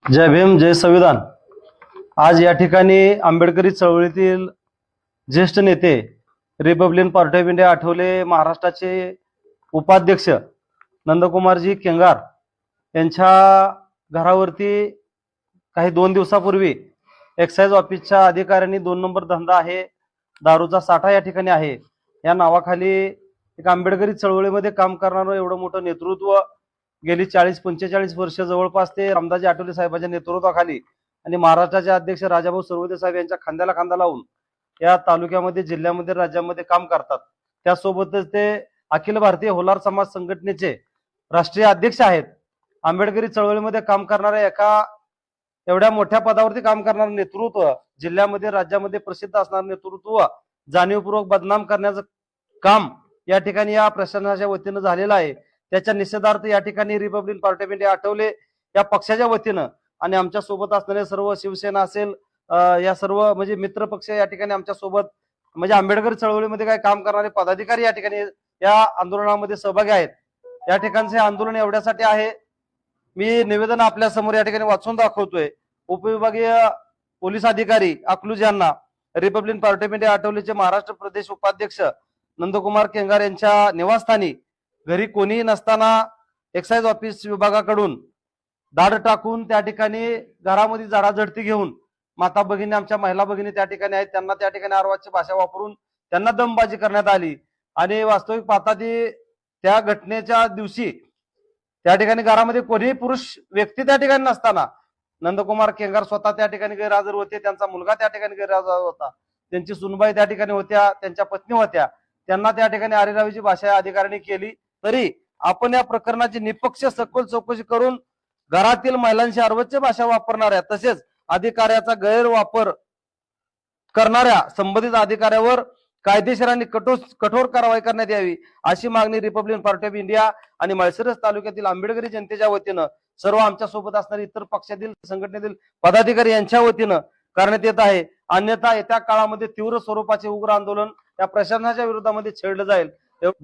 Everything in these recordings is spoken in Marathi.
जय भीम जय संविधान। आज या ठिकाणी आंबेडकरी चळवळीतील ज्येष्ठ नेते Republican Party of India Athawale महाराष्ट्राचे उपाध्यक्ष नंदकुमारजी केंगार यांच्या घरावरती काही 2 दिवसापूर्वी एक्साइज ऑफिसच्या अधिकाऱ्यांनी 2 नंबर धंदा आहे, दारूचा साठा या ठिकाणी आहे या नावाखाली एक आंबेडकरी चळवळीमध्ये काम करणारं एवढं मोठं नेतृत्व गेली 40-45 वर्ष जवळपास ते रामदासजी आठवले साहेबांच्या नेतृत्वाखाली आणि महाराष्ट्राचे अध्यक्ष राजाभाऊ सर्वोदय साहेब यांच्या खांद्याला खांदा लावून या तालुक्यामध्ये, जिल्ह्यामध्ये, राज्यामध्ये काम करतात। त्यासोबतच ते अखिल भारतीय होलार समाज संघटनेचे राष्ट्रीय अध्यक्ष आहेत। आंबेडकरी चळवळीमध्ये काम करणाऱ्या एका एवढ्या मोठ्या पदावरती काम करणारं नेतृत्व, जिल्ह्यामध्ये, राज्यामध्ये प्रसिद्ध असणारं नेतृत्व जाणीवपूर्वक बदनाम करण्याचं काम या ठिकाणी या प्रशासनाच्या वतीनं झालेलं आहे। त्याच्या निषेधार्थ या ठिकाणी Republican Party of India Athawale या पक्षाच्या वतीनं आणि आमच्या सोबत असणारे सर्व शिवसेना असेल, या सर्व म्हणजे मित्र पक्ष या ठिकाणी आमच्या सोबत म्हणजे आंबेडकर चळवळीमध्ये काय काम करणारे पदाधिकारी या ठिकाणी या आंदोलनामध्ये सहभागी आहेत। या ठिकाणचे आंदोलन एवढ्यासाठी आहे, मी निवेदन आपल्या समोर या ठिकाणी वाचून दाखवतोय। उपविभागीय पोलीस अधिकारी अकलूज यांना रिपब्लिकन पार्टी ऑफ इंडिया आठवलेचे महाराष्ट्र प्रदेश उपाध्यक्ष नंदकुमार केंगार यांच्या निवासस्थानी घरी कोणीही नसताना एक्साइज ऑफिस विभागाकडून दाड टाकून त्या ठिकाणी घरामध्ये झाडाझडती घेऊन माता भगिनी, आमच्या महिला भगिनी त्या ठिकाणी आहेत, त्यांना त्या ठिकाणी अर्वाच्य भाषा वापरून त्यांना दमबाजी करण्यात आली। आणि वास्तविक पाहता त्या घटनेच्या दिवशी त्या ठिकाणी घरामध्ये कोणीही पुरुष व्यक्ती त्या ठिकाणी नसताना नंदकुमार केंगार स्वतः त्या ठिकाणी गैरहजर होते, त्यांचा मुलगा त्या ठिकाणी गैरहजर होता, त्यांची सुनबाई त्या ठिकाणी होत्या, त्यांच्या पत्नी होत्या, त्यांना त्या ठिकाणी आरेरावीची भाषा अधिकाऱ्यांनी केली। तरी आपण या प्रकरणाची निष्पक्ष सखोल चौकशी करून घरातील महिलांची अर्वाच्य भाषा वापरणाऱ्या तसेच अधिकाऱ्याचा गैरवापर करणाऱ्या संबंधित अधिकाऱ्यावर कायदेशीर आणि कठोर कारवाई करण्यात यावी अशी मागणी रिपब्लिकन पार्टी ऑफ इंडिया आणि माळशिरस तालुक्यातील आंबेडकरी जनतेच्या वतीनं सर्व आमच्या सोबत असणारे इतर पक्षातील संघटनेतील पदाधिकारी यांच्या वतीनं करण्यात येत आहे। अन्यथा येत्या काळामध्ये तीव्र स्वरूपाचे उग्र आंदोलन या प्रशासनाच्या विरोधामध्ये छेडलं जाईल।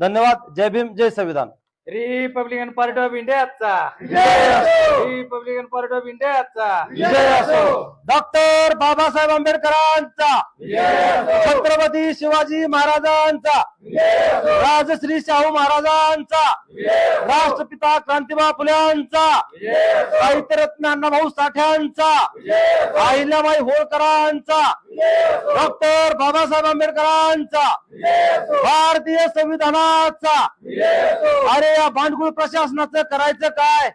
धन्यवाद। जय भीम जय संविधान। रिपब्लिकन पार्टी ऑफ इंडियाचा रिपब्लिकन पार्टी ऑफ इंडियाचा डॉक्टर बाबासाहेब आंबेडकरांचा, छत्रपती शिवाजी महाराजांचा, राजश्री शाहू महाराजांचा, राष्ट्रपिता क्रांतीबा फुल्यांचा, साहित्यरत्न अण्णाभाऊ साठ्यांचा, अहिल्याबाई होळकरांचा, डॉक्टर बाबासाहेब आंबेडकरांचा, भारतीय संविधानाचा। अरे या भांडकुळ प्रशासनाचं करायचं काय?